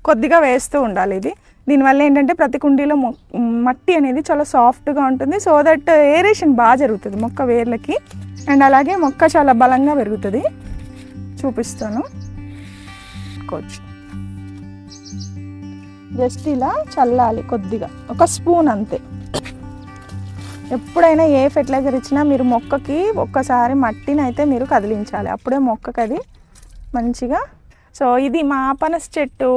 కొద్దిగా వేస్తూ ఉండాలి. దీనివల్ల ఏంటంటే ప్రతి కుండీలో మట్టి అనేది చాలా సాఫ్ట్గా ఉంటుంది. సో దట్ ఏరేషన్ బాగా జరుగుతుంది మొక్క వేర్లకి. అండ్ అలాగే మొక్క చాలా బలంగా పెరుగుతుంది. చూపిస్తాను. జస్ట్ ఇలా చల్లాలి కొద్దిగా, ఒక స్పూన్ అంతే. ఎప్పుడైనా ఏ ఫెర్టిలైజర్ ఇచ్చినా మీరు మొక్కకి ఒక్కసారి మట్టిని అయితే మీరు కదిలించాలి, అప్పుడే మొక్కకి అది మంచిగా. సో ఇది మా పనస చెట్టు.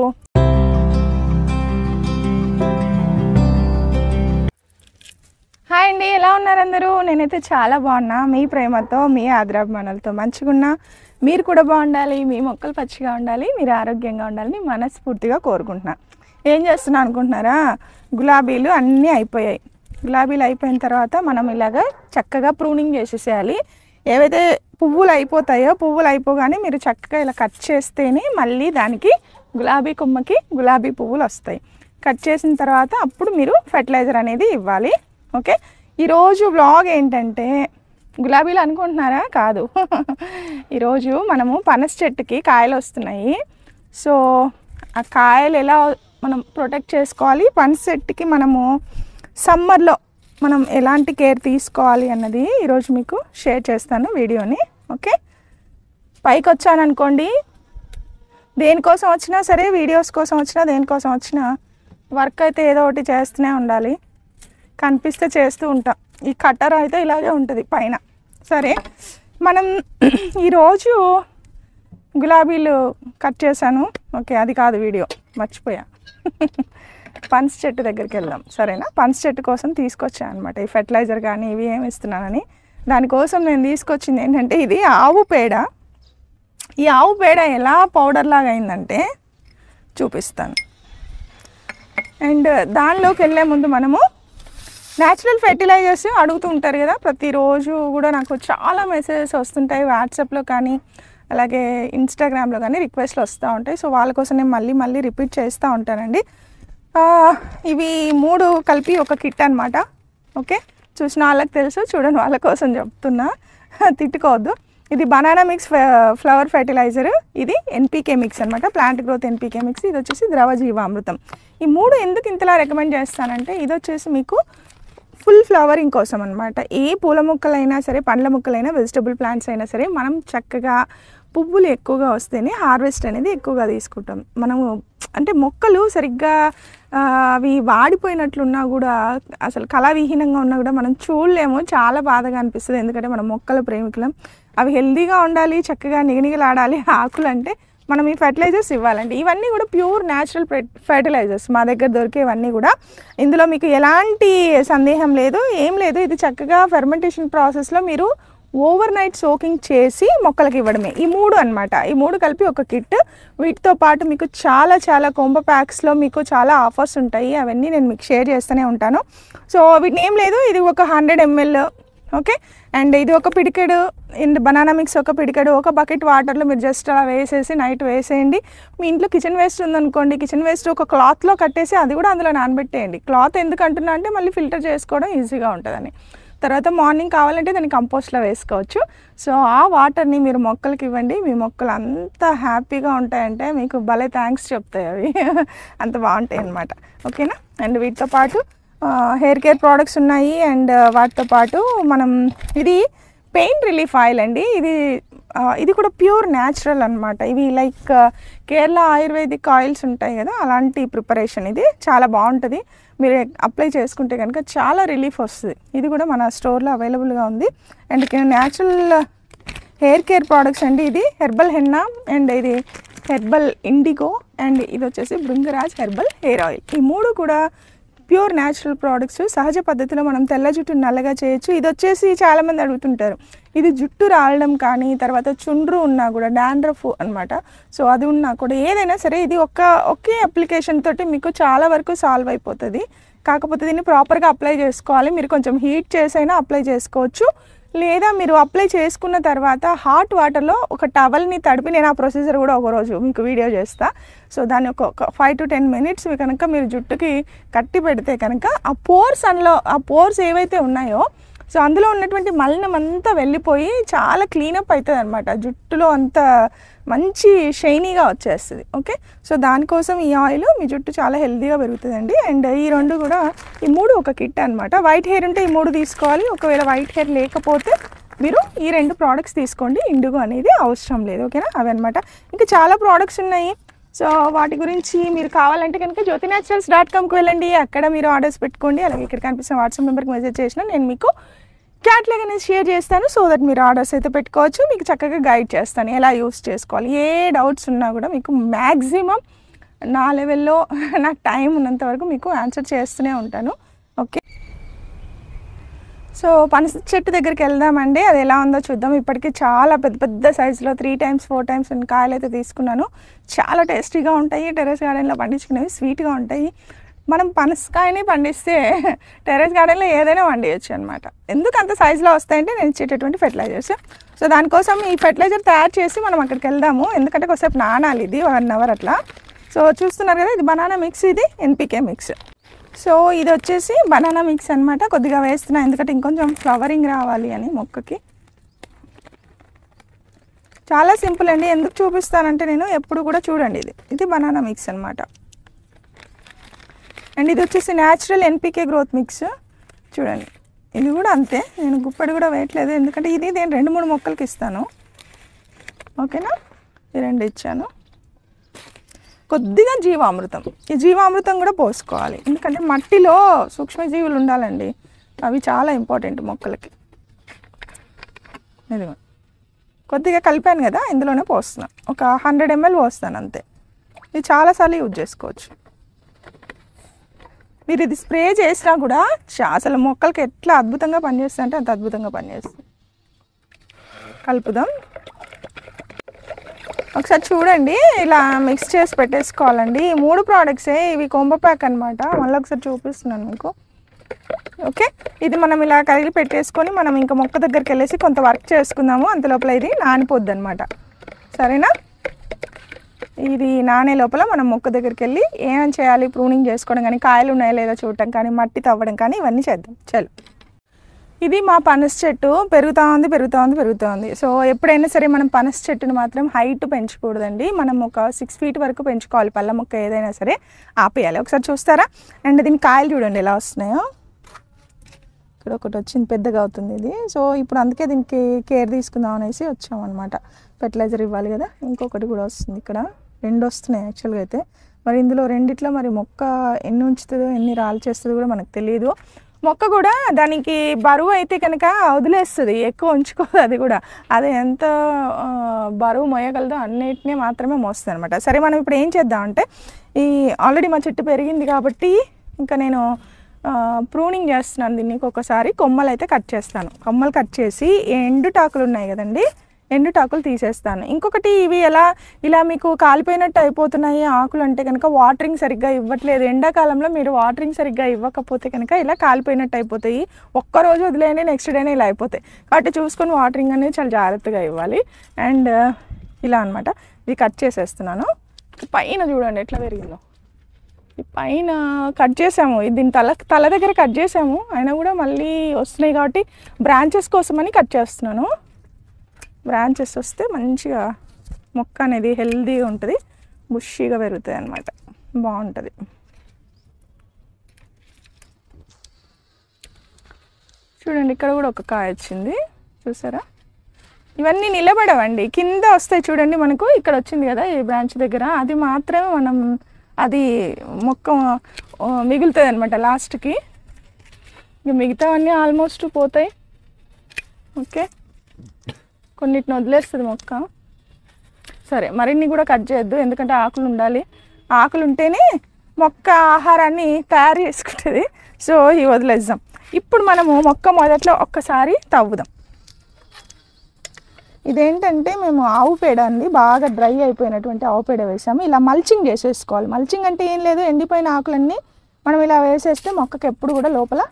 హాయ్ అండి, ఎలా ఉన్నారు అందరూ? నేనైతే చాలా బాగున్నా. మీ ప్రేమతో, మీ ఆదరాభిమానాలతో మంచిగున్నా. మీరు కూడా బాగుండాలి, మీ మొక్కలు పచ్చిగా ఉండాలి, మీరు ఆరోగ్యంగా ఉండాలని మనస్ఫూర్తిగా కోరుకుంటున్నా. ఏం చేస్తున్నా అనుకుంటున్నారా? గులాబీలు అన్నీ అయిపోయాయి. గులాబీలు అయిపోయిన తర్వాత మనం ఇలాగ చక్కగా ప్రూనింగ్ చేసేసేయాలి. ఏవైతే పువ్వులు అయిపోతాయో, పువ్వులు అయిపోగానే మీరు చక్కగా ఇలా కట్ చేస్తేనే మళ్ళీ దానికి గులాబీ కొమ్మకి గులాబీ పువ్వులు వస్తాయి. కట్ చేసిన తర్వాత అప్పుడు మీరు ఫెర్టిలైజర్ అనేది ఇవ్వాలి. ఓకే, ఈరోజు వ్లాగ్ ఏంటంటే గులాబీలు అనుకుంటున్నారా? కాదు. ఈరోజు మనము పనస చెట్టుకి కాయలు వస్తున్నాయి. సో ఆ కాయలు ఎలా మనం ప్రొటెక్ట్ చేసుకోవాలి, పనస చెట్టుకి మనము సమ్మర్లో మనం ఎలాంటి కేర్ తీసుకోవాలి అన్నది ఈరోజు మీకు షేర్ చేస్తాను వీడియోని. ఓకే, పైకి వచ్చాను అనుకోండి, దేనికోసం వచ్చినా సరే, వీడియోస్ కోసం వచ్చినా దేనికోసం వచ్చినా వర్క్ అయితే ఏదో ఒకటి చేస్తూనే ఉండాలి. కనిపిస్తే చేస్తూ ఉంటాం. ఈ కట్టర్ అయితే ఇలాగే ఉంటుంది పైన. సరే, మనం ఈరోజు గులాబీలు కట్ చేశాను. ఓకే, అది కాదు వీడియో, మర్చిపోయా. పనస చెట్టు దగ్గరికి వెళ్దాం, సరేనా? పనస చెట్టు కోసం తీసుకొచ్చాను అనమాట. ఈ ఫెర్టిలైజర్ కానీ ఇవి ఏమి ఇస్తున్నానని. దానికోసం నేను తీసుకొచ్చింది ఏంటంటే ఇది ఆవు పేడ. ఈ ఆవు పేడ ఎలా పౌడర్ లాగా అయిందంటే చూపిస్తాను. అండ్ దానిలోకి వెళ్ళే ముందు మనము న్యాచురల్ ఫెర్టిలైజర్స్ అడుగుతూ ఉంటారు కదా, ప్రతిరోజు కూడా నాకు చాలా మెసేజెస్ వస్తుంటాయి వాట్సాప్లో కానీ అలాగే ఇన్స్టాగ్రామ్లో కానీ రిక్వెస్ట్లు వస్తూ ఉంటాయి. సో వాళ్ళ కోసం నేను మళ్ళీ రిపీట్ చేస్తూ ఉంటానండి. ఇవి 3 కలిపి ఒక కిట్ అనమాట. ఓకే, చూసిన వాళ్ళకి తెలుసు, చూడని వాళ్ళ కోసం చెప్తున్నా, తిట్టుకోవద్దు. ఇది బనానా మిక్స్ ఫ్లవర్ ఫెర్టిలైజర్, ఇది ఎన్పీకే మిక్స్ అనమాట, ప్లాంట్ గ్రోత్ ఎన్పీకే మిక్స్. ఇది వచ్చేసి ద్రవ జీవామృతం. ఈ 3 ఎందుకు ఇంతలా రికమెండ్ చేస్తానంటే ఇది వచ్చేసి మీకు ఫుల్ ఫ్లవరింగ్ కోసం అనమాట. ఏ పూల మొక్కలైనా సరే, పండ్ల మొక్కలైనా, వెజిటబుల్ ప్లాంట్స్ అయినా సరే, మనం చక్కగా పువ్వులు ఎక్కువగా వస్తేనే హార్వెస్ట్ అనేది ఎక్కువగా తీసుకుంటాం. మనము అంటే మొక్కలు సరిగ్గా అవి వాడిపోయినట్లున్నా కూడా, అసలు కళావిహీనంగా ఉన్నా కూడా మనం చూడలేము. చాలా బాధగా అనిపిస్తుంది. ఎందుకంటే మనం మొక్కల ప్రేమికులం. అవి హెల్తీగా ఉండాలి, చక్కగా నిగనిగలాడాలి ఆకులు అంటే మనం ఈ ఫెర్టిలైజర్స్ ఇవ్వాలండి. ఇవన్నీ కూడా ప్యూర్ న్యాచురల్ ఫెర్టిలైజర్స్ మా దగ్గర దొరికేవన్నీ కూడా. ఇందులో మీకు ఎలాంటి సందేహం లేదు, ఏం లేదు. ఇది చక్కగా ఫెర్మెంటేషన్ ప్రాసెస్లో మీరు ఓవర్ నైట్ సోకింగ్ చేసి మొక్కలకి ఇవ్వడమే. ఈ 3 అనమాట. ఈ 3 కలిపి ఒక కిట్. వీటితో పాటు మీకు చాలా కొంబ ప్యాక్స్లో మీకు చాలా ఆఫర్స్ ఉంటాయి. అవన్నీ నేను మీకు షేర్ చేస్తూనే ఉంటాను. సో వీటిని ఏం లేదు, ఇది ఒక 100 ml. ఓకే, అండ్ ఇది ఒక పిడికెడు బనానా మిక్స్, ఒక పిడికెడు, ఒక బకెట్ వాటర్లో మీరు జస్ట్ అలా వేసేసి నైట్ వేసేయండి. మీ ఇంట్లో కిచెన్ వేస్ట్ ఉందనుకోండి, కిచెన్ వేస్ట్ ఒక క్లాత్లో కట్టేసి అది కూడా అందులో నానబెట్టేయండి. క్లాత్ ఎందుకు అంటున్నా అంటే మళ్ళీ ఫిల్టర్ చేసుకోవడం ఈజీగా ఉంటుందని. తర్వాత మార్నింగ్ కావాలంటే దాన్ని కంపోస్ట్లో వేసుకోవచ్చు. సో ఆ వాటర్ని మీరు మొక్కలకి ఇవ్వండి. మీ మొక్కలు అంత హ్యాపీగా ఉంటాయంటే మీకు భలే థ్యాంక్స్ చెప్తాయి అవి. అంత బాగుంటాయి అన్నమాట. ఓకేనా? అండ్ వీటితో పాటు హెయిర్ కేర్ ప్రోడక్ట్స్ ఉన్నాయి. అండ్ వాటితో పాటు మనం ఇది పెయిన్ రిలీఫ్ ఆయిల్ అండి. ఇది కూడా ప్యూర్ న్యాచురల్ అనమాట. ఇవి లైక్ కేరళ ఆయుర్వేదిక్ ఆయిల్స్ ఉంటాయి కదా, అలాంటి ప్రిపరేషన్. ఇది చాలా బాగుంటుంది. మీరు అప్లై చేసుకుంటే కనుక చాలా రిలీఫ్ వస్తుంది. ఇది కూడా మన స్టోర్లో అవైలబుల్గా ఉంది. And natural hair care products అండి. ఇది హెర్బల్ హెన్నా, అండ్ ఇది హెర్బల్ ఇండిగో, అండ్ ఇది వచ్చేసి భృంగరాజ్ హెర్బల్ హెయిర్ ఆయిల్. ఈ 3 కూడా ప్యూర్ న్యాచురల్ ప్రోడక్ట్స్. సహజ పద్ధతిలో మనం తెల్ల జుట్టు నల్లగా చేయొచ్చు. ఇది వచ్చేసి చాలామంది అడుగుతుంటారు, ఇది జుట్టు రాలడం కానీ, తర్వాత చుండ్రు ఉన్నా కూడా, డాండ్రఫ్ అనమాట, సో అది ఉన్నా కూడా, ఏదైనా సరే ఇది ఒకే అప్లికేషన్ తోటి మీకు చాలా వరకు సాల్వ్ అయిపోతుంది. కాకపోతే దీన్ని ప్రాపర్గా అప్లై చేసుకోవాలి. మీరు కొంచెం హీట్ చేసైనా అప్లై చేసుకోవచ్చు. లేదా మీరు అప్లై చేసుకున్న తర్వాత హాట్ వాటర్లో ఒక టవల్ని తడిపి, నేను ఆ ప్రొసీజర్ కూడా ఒకరోజు మీకు వీడియో చేస్తా. సో దాన్ని ఒక 5 to 10 minutes కనుక మీరు జుట్టుకి కట్టి పెడితే కనుక ఆ పోర్స్ ఏవైతే ఉన్నాయో సో అందులో ఉన్నటువంటి మలినం అంతా వెళ్ళిపోయి చాలా క్లీనప్ అవుతుంది అనమాట, జుట్టులో అంత మంచి షైనీగా వచ్చేస్తుంది. ఓకే, సో దానికోసం ఈ ఆయిల్ మీ జుట్టు చాలా హెల్తీగా పెరుగుతుందండి. అండ్ ఈ రెండు కూడా, ఈ మూడు ఒక కిట్ అనమాట. వైట్ హెయిర్ ఉంటే ఈ మూడు తీసుకోవాలి, ఒకవేళ వైట్ హెయిర్ లేకపోతే మీరు ఈ రెండు ప్రోడక్ట్స్ తీసుకోండి, ఇండిగో అనేది అవసరం లేదు. ఓకేనా, అవి అనమాట. ఇంకా చాలా ప్రోడక్ట్స్ ఉన్నాయి. సో వాటి గురించి మీరు కావాలంటే కనుక jyotinaturals.comకి వెళ్ళండి, అక్కడ మీరు ఆర్డర్స్ పెట్టుకోండి. అలాగే ఇక్కడ కనిపిస్తున్న వాట్సాప్ నెంబర్కి మెసేజ్ చేసినా నేను మీకు క్యాట్లాగ్ అనేది షేర్ చేస్తాను, సో దట్ మీరు ఆర్డర్స్ అయితే పెట్టుకోవచ్చు. మీకు చక్కగా గైడ్ చేస్తాను ఎలా యూస్ చేసుకోవాలి. ఏ డౌట్స్ ఉన్నా కూడా మీకు మ్యాక్సిమం నా లెవెల్లో నాకు టైం ఉన్నంత వరకు మీకు ఆన్సర్ చేస్తూనే ఉంటాను. ఓకే, సో పనస చెట్టు దగ్గరికి వెళ్దామండి, అది ఎలా ఉందో చూద్దాం. ఇప్పటికీ చాలా పెద్ద పెద్ద సైజులో 3 times 4 times కాయలు అయితే తీసుకున్నాను. చాలా టేస్టీగా ఉంటాయి, టెర్రస్ గార్డెన్లో పండించుకునేవి స్వీట్గా ఉంటాయి. మనం పనసకాయని పండిస్తే టెర్రస్ గార్డెన్లో ఏదైనా పండియచ్చు అనమాట. ఎందుకు అంత సైజులో వస్తాయంటే నేను ఇచ్చేటటువంటి ఫెర్టిలైజర్స్. సో దానికోసం ఈ ఫెర్టిలైజర్ తయారు చేసి మనం అక్కడికి వెళ్దాము, ఎందుకంటే కొద్దిసేపు నానాలి, ఇది 1 hour అట్లా. సో చూస్తున్నారు కదా, ఇది బనానా మిక్స్, ఇది NPK మిక్స్. సో ఇది వచ్చేసి బనానా మిక్స్ అనమాట. కొద్దిగా వేస్తున్నా ఎందుకంటే ఇంకొంచెం ఫ్లవరింగ్ రావాలి అని మొక్కకి. చాలా సింపుల్ అండి, ఎందుకు చూపిస్తానంటే నేను ఎప్పుడు కూడా చూడండి, ఇది బనానా మిక్స్ అనమాట. అండ్ ఇది వచ్చేసి న్యాచురల్ NPK గ్రోత్ మిక్స్. చూడండి, ఇది కూడా అంతే, నేను గుప్పడి కూడా వేయట్లేదు ఎందుకంటే ఇది నేను 2-3 మొక్కలకి ఇస్తాను. ఓకేనా, ఈ 2 ఇచ్చాను. కొద్దిగా జీవామృతం, ఈ జీవామృతం కూడా పోసుకోవాలి ఎందుకంటే మట్టిలో సూక్ష్మజీవులు ఉండాలండి, అవి చాలా ఇంపార్టెంట్ మొక్కలకి. ఇదిగో కొద్దిగా కలిపాను కదా, ఇందులోనే పోస్తున్నాను, ఒక 100 ml పోస్తాను అంతే. ఇది చాలాసార్లు యూజ్ చేసుకోవచ్చు. మీరు ఇది స్ప్రే చేసినా కూడా అసలు మొక్కలకి ఎట్లా అద్భుతంగా పనిచేస్తుంది అంటే అంత అద్భుతంగా పనిచేస్తుంది. కలుపుదాం ఒకసారి చూడండి, ఇలా మిక్స్ చేసి పెట్టేసుకోవాలండి. ఈ 3 ప్రోడక్ట్సే, ఇవి కొంబ ప్యాక్ అనమాట. మళ్ళీ ఒకసారి చూపిస్తున్నాను మీకు. ఓకే, ఇది మనం ఇలా కలిగి పెట్టేసుకొని మనం ఇంకా మొక్క దగ్గరికి వెళ్ళేసి కొంత వర్క్ చేసుకుందాము. అంతలోపల ఇది నానిపోద్ది అనమాట, సరేనా? ఇది నానే లోపల మనం మొక్క దగ్గరికి వెళ్ళి ఏమేమి చేయాలి, ప్రూనింగ్ చేసుకోవడం కానీ, కాయలు ఉన్నాయా లేదా చూడటం కానీ, మట్టి తవ్వడం కానీ, ఇవన్నీ చేద్దాం. చలో, ఇది మా పనస చెట్టు పెరుగుతూ ఉంది. సో ఎప్పుడైనా సరే మనం పనస చెట్టుని మాత్రం హైట్ పెంచకూడదండి, మనం ఒక 6 feet వరకు పెంచుకోవాలి. పళ్ళ మొక్క ఏదైనా సరే ఆపేయాలి. ఒకసారి చూస్తారా? అండ్ దీని కాయలు చూడండి ఎలా వస్తున్నాయో. ఇక్కడ ఒకటి వచ్చింది, పెద్దగా అవుతుంది ఇది. సో ఇప్పుడు అందుకే దీనికి కేర్ తీసుకుందాం అనేసి వచ్చామన్నమాట. ఫెర్టిలైజర్ ఇవ్వాలి కదా. ఇంకొకటి కూడా వస్తుంది, ఇక్కడ 2 వస్తున్నాయి యాక్చువల్గా అయితే. మరి ఇందులో రెండిట్లో మరి మొక్క ఎన్ని ఉంచుతుందో ఎన్ని రాలు చేస్తుందో కూడా మనకు తెలియదు. మొక్క కూడా దానికి బరువు అయితే కనుక వదిలేస్తుంది, ఎక్కువ ఉంచుకోదు. అది కూడా అది ఎంత బరువు మోయగలదో అన్నిటినీ మాత్రమే మోస్తుంది అనమాట. సరే, మనం ఇప్పుడు ఏం చేద్దామంటే, ఈ ఆల్రెడీ మా చెట్టు పెరిగింది కాబట్టి ఇంకా నేను ప్రూనింగ్ చేస్తున్నాను దీన్ని. ఒక్కొక్కసారి కొమ్మలు అయితే కట్ చేస్తాను. కొమ్మలు కట్ చేసి ఎండుటాకులు ఉన్నాయి కదండి, ఎండుటాకులు తీసేస్తాను. ఇంకొకటి, ఇవి ఇలా మీకు కాలిపోయినట్టు అయిపోతున్నాయి ఆకులు అంటే కనుక వాటరింగ్ సరిగ్గా ఇవ్వట్లేదు. ఎండాకాలంలో మీరు వాటరింగ్ సరిగ్గా ఇవ్వకపోతే కనుక ఇలా కాలిపోయినట్టు అయిపోతాయి. ఒక్కరోజు వదిలేయండి, నెక్స్ట్ డేనే ఇలా అయిపోతాయి. కాబట్టి చూసుకొని వాటరింగ్ అనేది చాలా జాగ్రత్తగా ఇవ్వాలి. అండ్ ఇలా అనమాట, ఇది కట్ చేసేస్తున్నాను. పైన చూడండి ఎట్లా పెరిగిందో. ఈ పైన కట్ చేసాము, దీని తల దగ్గర కట్ చేసాము, అయినా కూడా మళ్ళీ వస్తున్నాయి కాబట్టి బ్రాంచెస్ కోసమని కట్ చేస్తున్నాను. బ్రాంచెస్ వస్తే మంచిగా మొక్క అనేది హెల్తీగా ఉంటుంది, బుషీగా పెరుగుతుంది అన్నమాట, బాగుంటుంది. చూడండి, ఇక్కడ కూడా ఒక కాయ వచ్చింది, చూసారా? ఇవన్నీ నిలబడవండి, కింద వస్తాయి. చూడండి, మనకు ఇక్కడ వచ్చింది కదా ఈ బ్రాంచ్ దగ్గర, అది మాత్రమే మనం అది మొక్క మిగులుతుంది అనమాట లాస్ట్కి. ఇక మిగతావన్నీ ఆల్మోస్ట్ పోతాయి. ఓకే, కొన్నిటిని వదిలేస్తుంది మొక్క. సరే, మరిన్ని కూడా కట్ చేయొద్దు, ఎందుకంటే ఆకులు ఉండాలి. ఆకులు ఉంటేనే మొక్క ఆహారాన్ని తయారు చేసుకుంటుంది. సో ఇవి వదిలేద్దాం. ఇప్పుడు మనము మొక్క మొదట్లో ఒక్కసారి తవ్వుదాం. ఇదేంటంటే మేము ఆవు పేడ అండి, బాగా డ్రై అయిపోయినటువంటి ఆవు పేడ వేసాము. ఇలా మల్చింగ్ చేసేసుకోవాలి. మల్చింగ్ అంటే ఏం లేదు, ఎండిపోయిన ఆకులన్నీ మనం ఇలా వేసేస్తే మొక్కకి ఎప్పుడు కూడా లోపల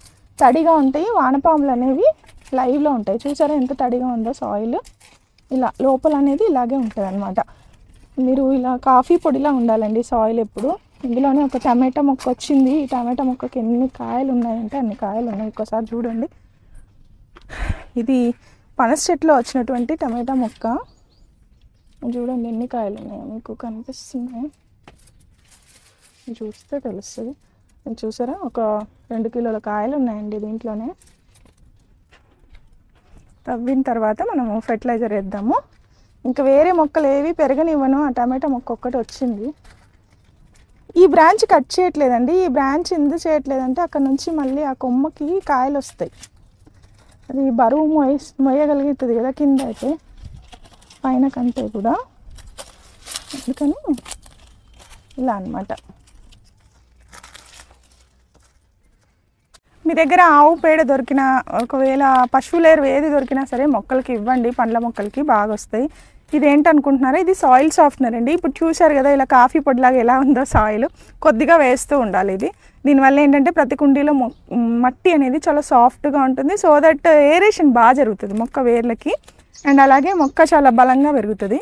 తడిగా ఉంటాయి. వానపాములు అనేవి లైవ్లో ఉంటాయి. చూసారా ఎంత తడిగా ఉందో సాయిల్. ఇలా లోపల అనేది ఇలాగే ఉంటుంది అనమాట. మీరు ఇలా కాఫీ పొడిలా ఉండాలండి సాయిల్ ఎప్పుడు. ఇందులోనే ఒక టమాటా మొక్క వచ్చింది. ఈ టమాటా మొక్కకి ఎన్ని కాయలు ఉన్నాయంటే అన్ని కాయలు ఉన్నాయి. ఒక్కసారి చూడండి, ఇది పనస చెట్లో వచ్చినటువంటి టమాటా మొక్క. చూడండి ఎన్ని కాయలు ఉన్నాయో మీకు కనిపిస్తున్నాయి, చూస్తే తెలుస్తుంది. చూసారా, ఒక 2 కిలోల కాయలు ఉన్నాయండి దీంట్లోనే. తవ్విన తర్వాత మనము ఫెర్టిలైజర్ వేద్దాము. ఇంకా వేరే మొక్కలు ఏవి పెరగనివ్వను, ఆ టమాటా మొక్క ఒక్కటి వచ్చింది. ఈ బ్రాంచ్ కట్ చేయట్లేదండి. ఈ బ్రాంచ్ ఎందుకు చేయట్లేదంటే అక్కడ నుంచి మళ్ళీ ఆ కొమ్మకి కాయలు వస్తాయి. అది బరువు మొయ్యగలుగుతుంది కదా కింద అయితే, పైన కంటే కూడా. అందుకని ఇలా అన్నమాట. మీ దగ్గర ఆవు పేడ దొరికినా, ఒకవేళ పశువుల ఎరువు ఏది దొరికినా సరే మొక్కలకి ఇవ్వండి, పండ్ల మొక్కలకి బాగా వస్తాయి. ఇది ఏంటనుకుంటున్నారా, ఇది సాయిల్ సాఫ్ట్నర్ అండి. ఇప్పుడు చూసారు కదా ఇలా కాఫీ పొడిలాగా ఎలా ఉందో సాయిల్, కొద్దిగా వేస్తూ ఉండాలి ఇది. దీనివల్ల ఏంటంటే ప్రతి కుండీలో మట్టి అనేది చాలా సాఫ్ట్గా ఉంటుంది. సో దట్ ఏరేషన్ బాగా జరుగుతుంది మొక్క వేర్లకి, అండ్ అలాగే మొక్క చాలా బలంగా పెరుగుతుంది.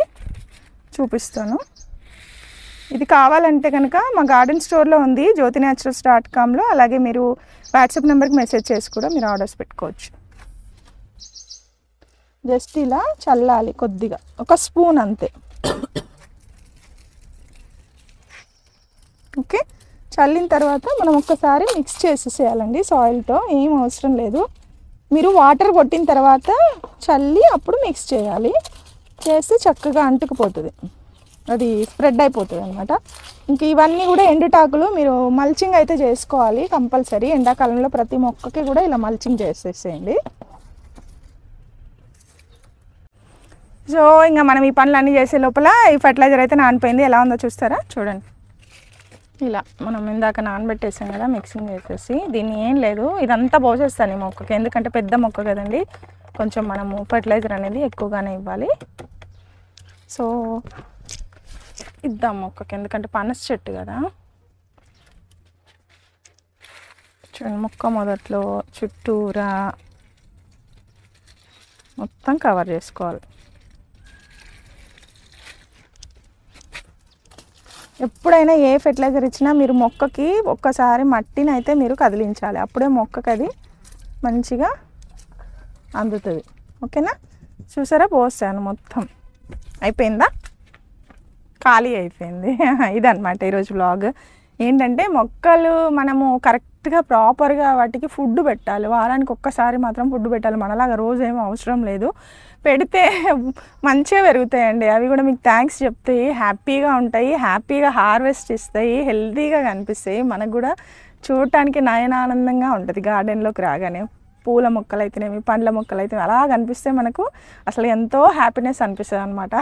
చూపిస్తాను. ఇది కావాలంటే కనుక మా గార్డెన్ స్టోర్లో ఉంది, jyotinaturals.comలో. అలాగే మీరు వాట్సాప్ నెంబర్కి మెసేజ్ చేసి కూడా మీరు ఆర్డర్స్ పెట్టుకోవచ్చు. జస్ట్ ఇలా చల్లాలి కొద్దిగా, 1 స్పూన్ అంతే. ఓకే, చల్లిన తర్వాత మనం ఒక్కసారి మిక్స్ చేసేసేయాలండి. సాయిల్తో ఏం అవసరం లేదు. మీరు వాటర్ కొట్టిన తర్వాత చల్లి అప్పుడు మిక్స్ చేయాలి. చేస్తే చక్కగా అంటుకుపోతుంది, అది స్ప్రెడ్ అయిపోతుంది అనమాట. ఇంక ఇవన్నీ కూడా ఎండుటాకులు మీరు మల్చింగ్ అయితే చేసుకోవాలి కంపల్సరీ. ఎండాకాలంలో ప్రతి మొక్కకి కూడా ఇలా మల్చింగ్ చేసేసేయండి. సో ఇంకా మనం ఈ పనులు అన్నీ చేసే లోపల ఈ ఫర్టిలైజర్ అయితే నానిపోయింది. ఎలా ఉందో చూస్తారా, చూడండి. ఇలా మనం ఇందాక నానబెట్టేసాం కదా, మిక్సింగ్ చేసేసి దీన్ని ఏం లేదు ఇదంతా పోసేస్తాను ఈ మొక్కకి. ఎందుకంటే పెద్ద మొక్క కదండి, కొంచెం మనము ఫర్టిలైజర్ అనేది ఎక్కువగానే ఇవ్వాలి. సో ఇద్దాం మొక్కకి, ఎందుకంటే పనస చెట్టు కదా. చూడండి, మొక్క మొదట్లో చుట్టూరా మొత్తం కవర్ చేసుకోవాలి. ఎప్పుడైనా ఏ ఫెర్టిలైజర్ ఇచ్చినా మీరు మొక్కకి ఒక్కసారి మట్టిని అయితే మీరు కదిలించాలి, అప్పుడే మొక్కకి అది మంచిగా అందుతుంది. ఓకేనా, చూసారా పోసాను మొత్తం. అయిపోయిందా, ఖాళీ అయిపోయింది. ఇదన్నమాట ఈరోజు వ్లాగ్. ఏంటంటే మొక్కలు మనము కరెక్ట్గా ప్రాపర్గా వాటికి ఫుడ్ పెట్టాలి. వారానికి ఒక్కసారి మాత్రం ఫుడ్ పెట్టాలి. మనలాగా రోజు ఏమీ అవసరం లేదు, పెడితే మంచిగా పెరుగుతాయండి. అవి కూడా మీకు థ్యాంక్స్ చెప్తాయి, హ్యాపీగా ఉంటాయి, హ్యాపీగా హార్వెస్ట్ ఇస్తాయి, హెల్తీగా కనిపిస్తాయి. మనకు కూడా చూడటానికి నయనానందంగా ఉంటుంది. గార్డెన్లోకి రాగానే పూల మొక్కలు అయితేనేమి, పండ్ల మొక్కలు అయితే అలా కనిపిస్తే మనకు అసలు ఎంతో హ్యాపీనెస్ అనిపిస్తుంది అనమాట.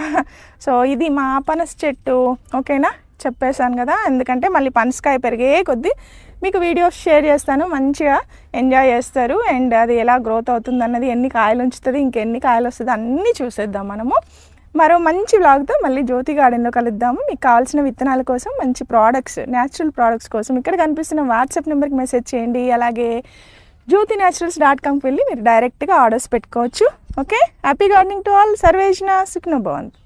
సో ఇది మా పనస చెట్టు. ఓకేనా, చెప్పేశాను కదా, ఎందుకంటే మళ్ళీ పనసకాయ పెరిగే కొద్దీ మీకు వీడియోస్ షేర్ చేస్తాను, మంచిగా ఎంజాయ్ చేస్తారు. అండ్ అది ఎలా గ్రోత్ అవుతుంది అన్నది, ఎన్ని కాయలు ఉంచుతుంది, ఇంకెన్ని కాయలు వస్తుంది అన్నీ చూసేద్దాం మనము. మరో మంచి వ్లాగ్తో మళ్ళీ జ్యోతి గార్డెన్లో కలుద్దాము. మీకు కావాల్సిన విత్తనాల కోసం, మంచి ప్రోడక్ట్స్, న్యాచురల్ ప్రోడక్ట్స్ కోసం ఇక్కడ కనిపిస్తున్న వాట్సాప్ నెంబర్కి మెసేజ్ చేయండి. అలాగే jyotinaturals.comకి వెళ్ళి మీరు డైరెక్ట్గా ఆర్డర్స్ పెట్టుకోవచ్చు. Okay, happy gardening to all. సర్వేజన సుఖ్నో భవంతు.